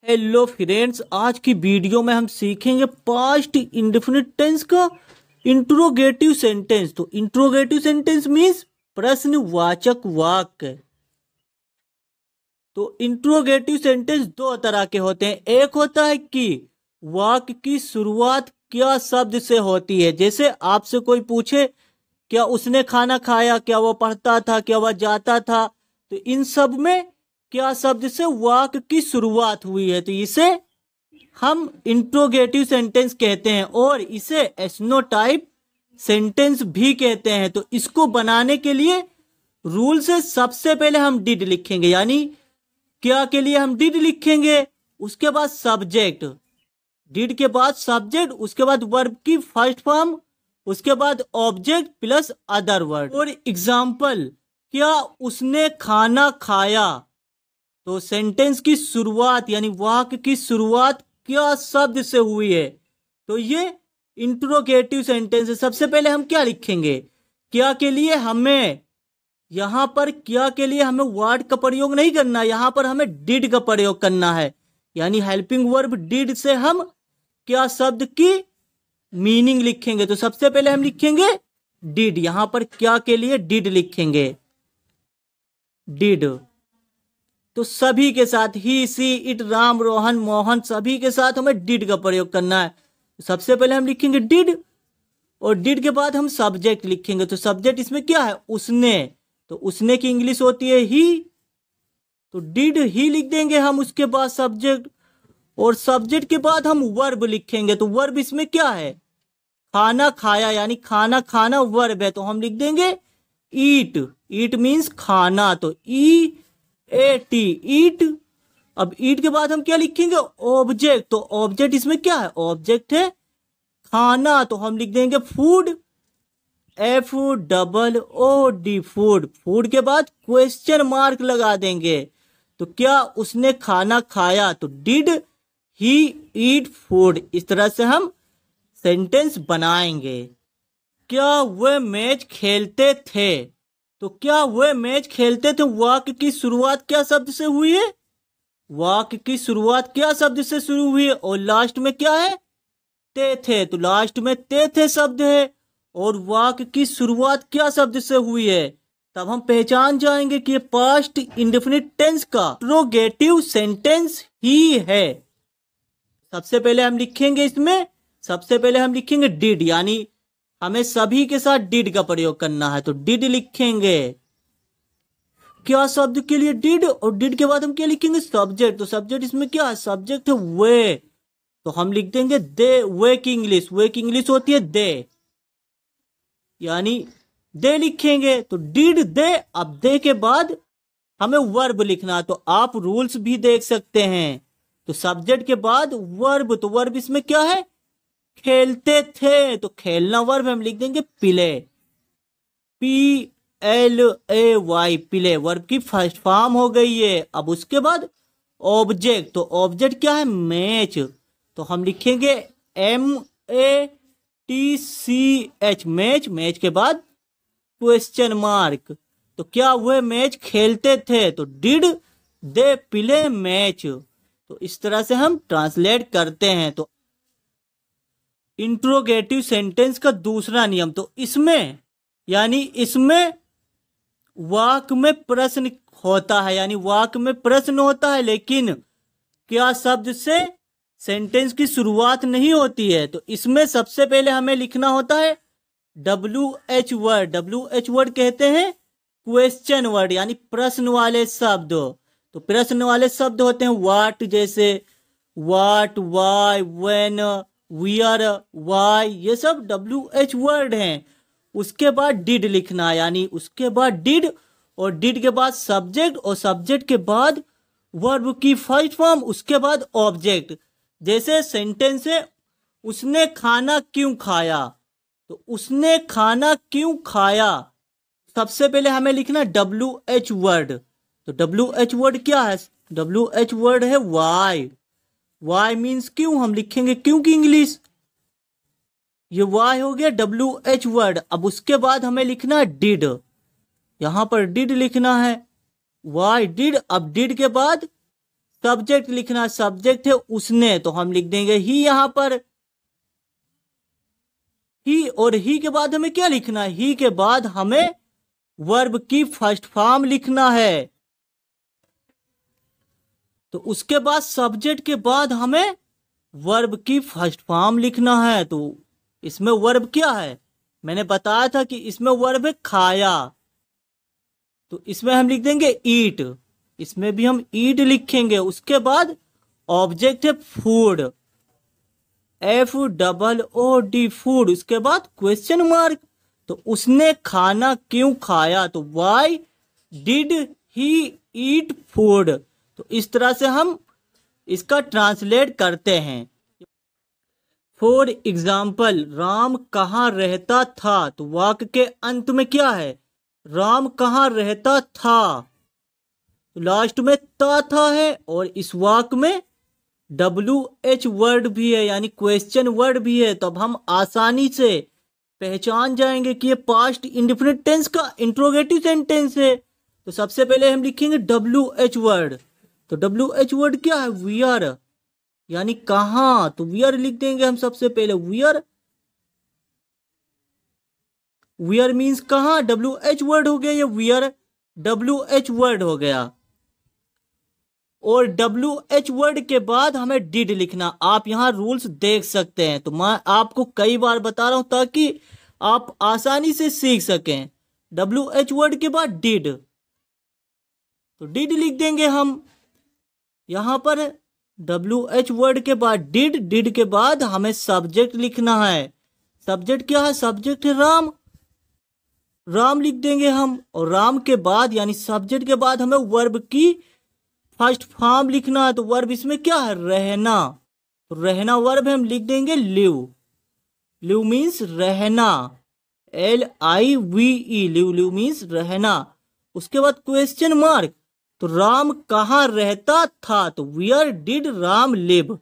Hello friends, आज की video में हम सीखेंगे पास्ट इंडेफिनिट टेंस का इंट्रोगेटिव सेंटेंस। तो इंट्रोगेटिव सेंटेंस मीन्स प्रश्नवाचक वाक्य। तो इंट्रोगेटिव सेंटेंस दो तरह के होते हैं। एक होता है कि वाक्य की शुरुआत क्या शब्द से होती है। जैसे आपसे कोई पूछे क्या उसने खाना खाया, क्या वह पढ़ता था, क्या वह जाता था, तो इन सब में क्या शब्द से वाक्य की शुरुआत हुई है, तो इसे हम इंट्रोगेटिव सेंटेंस कहते हैं और इसे एस्नोटाइप सेंटेंस भी कहते हैं। तो इसको बनाने के लिए रूल से सबसे पहले हम डिड लिखेंगे, यानी क्या के लिए हम डिड लिखेंगे, उसके बाद सब्जेक्ट, डिड के बाद सब्जेक्ट, उसके बाद वर्ब की फर्स्ट फॉर्म, उसके बाद ऑब्जेक्ट प्लस अदर वर्ड। और एग्जाम्पल, क्या उसने खाना खाया, तो सेंटेंस की शुरुआत यानी वाक्य की शुरुआत क्या शब्द से हुई है, तो ये इंट्रोगेटिव सेंटेंस है। सबसे पहले हम क्या लिखेंगे, क्या के लिए हमें यहां पर क्या के लिए हमें वर्ड का प्रयोग नहीं करना, यहां पर हमें डिड का प्रयोग करना है, यानी हेल्पिंग वर्ब डिड से हम क्या शब्द की मीनिंग लिखेंगे। तो सबसे पहले हम लिखेंगे डिड, यहां पर क्या के लिए डिड लिखेंगे, डिड। तो सभी के साथ ही, सी, इट, राम, रोहन, मोहन, सभी के साथ हमें डिड का प्रयोग करना है। सबसे पहले हम लिखेंगे डिड और डिड के बाद हम सब्जेक्ट लिखेंगे। तो सब्जेक्ट इसमें क्या है, उसने, तो उसने की इंग्लिश होती है ही, तो डिड ही लिख देंगे हम उसके बाद सब्जेक्ट। और सब्जेक्ट के बाद हम वर्ब लिखेंगे। तो वर्ब इसमें क्या है, खाना खाया, यानी खाना खाना वर्ब है, तो हम लिख देंगे ईट, ईट मीन्स खाना, तो ई ए टी, ईट। अब ईट के बाद हम क्या लिखेंगे, ऑब्जेक्ट, तो ऑब्जेक्ट इसमें क्या है, ऑब्जेक्ट है खाना, तो हम लिख देंगे food, F double O D, food. Food के बाद क्वेश्चन मार्क लगा देंगे, तो क्या उसने खाना खाया, तो डिड ही ईट फूड। इस तरह से हम सेंटेंस बनाएंगे। क्या वे मैच खेलते थे, तो क्या वे मैच खेलते थे, वाक्य की शुरुआत क्या शब्द से हुई है, वाक्य की शुरुआत क्या शब्द से शुरू हुई है, और लास्ट में क्या है, ते थे, तो लास्ट में ते थे शब्द है और वाक्य की शुरुआत क्या शब्द से हुई है। तब हम पहचान जाएंगे कि ये पास्ट इंडेफिनिट टेंस का इंट्रोगेटिव सेंटेंस ही है। सबसे पहले हम लिखेंगे इसमें, सबसे पहले हम लिखेंगे डिड, यानी हमें सभी के साथ डिड का प्रयोग करना है। तो डिड लिखेंगे क्या शब्द के लिए, डिड, और डिड के बाद हम क्या लिखेंगे, सब्जेक्ट। तो सब्जेक्ट इसमें क्या है, सब्जेक्ट है वे, तो हम लिख देंगे दे। वे की इंग्लिश होती है दे, यानी दे लिखेंगे। तो डिड दे, अब दे के बाद हमें वर्ब लिखना, तो आप रूल्स भी देख सकते हैं। तो सब्जेक्ट के बाद वर्ब, तो वर्ब इसमें क्या है, खेलते थे, तो खेलना वर्ब हम लिख देंगे पिले, पी एल ए वाई, पिले, वर्ब की फर्स्ट फॉर्म हो गई है। अब उसके बाद ऑब्जेक्ट, तो ऑब्जेक्ट क्या है, मैच, तो हम लिखेंगे M A T C H, match. Match के बाद क्वेश्चन मार्क, तो क्या वह मैच खेलते थे, तो डिड दे प्ले मैच। तो इस तरह से हम ट्रांसलेट करते हैं। तो इंट्रोगेटिव सेंटेंस का दूसरा नियम, तो इसमें यानी इसमें वाक्य में प्रश्न होता है, यानी वाक्य में प्रश्न होता है, लेकिन क्या शब्द से सेंटेंस की शुरुआत नहीं होती है। तो इसमें सबसे पहले हमें लिखना होता है WH वर्ड। WH वर्ड कहते हैं क्वेश्चन वर्ड, यानी प्रश्न वाले शब्द। तो प्रश्न वाले शब्द होते हैं व्हाट, जैसे what, why, when, where, why, ये सब WH वर्ड हैं। उसके बाद डिड लिखना, यानी उसके बाद डिड, और डिड के बाद सब्जेक्ट, और सब्जेक्ट के बाद वर्ब की फर्स्ट फॉर्म, उसके बाद ऑब्जेक्ट। जैसे सेंटेंस है उसने खाना क्यों खाया, तो उसने खाना क्यों खाया, सबसे पहले हमें लिखना WH वर्ड। तो WH वर्ड क्या है, WH वर्ड है वाई, वाई मीन्स क्यों, हम लिखेंगे क्यों की इंग्लिश, ये वाई हो गया WH वर्ड। अब उसके बाद हमें लिखना है डिड, यहां पर डिड लिखना है, वाई डिड। अब डिड के बाद सब्जेक्ट लिखना, सब्जेक्ट है उसने, तो हम लिख देंगे ही यहां पर, ही। और ही के बाद हमें क्या लिखना है? ही के बाद हमें वर्ब की फर्स्ट फॉर्म लिखना है। तो उसके बाद सब्जेक्ट के बाद हमें वर्ब की फर्स्ट फॉर्म लिखना है। तो इसमें वर्ब क्या है? मैंने बताया था कि इसमें वर्ब है खाया, तो इसमें हम लिख देंगे ईट, इसमें भी हम ईट लिखेंगे। उसके बाद ऑब्जेक्ट है फूड, FOOD, फूड। उसके बाद क्वेश्चन मार्क, तो उसने खाना क्यों खाया? तो why did he eat food. तो इस तरह से हम इसका ट्रांसलेट करते हैं। फॉर एग्जाम्पल, राम कहाँ रहता था? तो वाक्य के अंत में क्या है? राम कहाँ रहता था, तो लास्ट में था है, और इस वाक्य में WH वर्ड भी है, यानी क्वेश्चन वर्ड भी है। तो अब हम आसानी से पहचान जाएंगे कि ये पास्ट इंडेफिनिट टेंस का इंट्रोगेटिव सेंटेंस है। तो सबसे पहले हम लिखेंगे WH वर्ड। तो WH वर्ड क्या है? वियर, यानी कहां। तो वियर लिख देंगे हम सबसे पहले, वियर। वियर मीन्स कहां, WH वर्ड हो गया, ये वियर WH वर्ड हो गया। और WH वर्ड के बाद हमें डिड लिखना। आप यहाँ रूल्स देख सकते हैं, तो मैं आपको कई बार बता रहा हूं ताकि आप आसानी से सीख सकें। WH वर्ड के बाद डिड, तो डिड लिख देंगे हम यहां पर। WH वर्ड के बाद डिड, डिड के बाद हमें सब्जेक्ट लिखना है। सब्जेक्ट क्या है? सब्जेक्ट है राम, राम लिख देंगे हम। और राम के बाद यानी सब्जेक्ट के बाद हमें वर्ब की फर्स्ट फॉर्म लिखना है। तो वर्ब इसमें क्या है? रहना। तो रहना वर्ब है, हम लिख देंगे लिव। लिव मीन्स रहना, LIVE, लिव, लिव मीन्स रहना। उसके बाद क्वेश्चन मार्क, तो राम कहाँ रहता था? तो वेयर डिड राम लिव।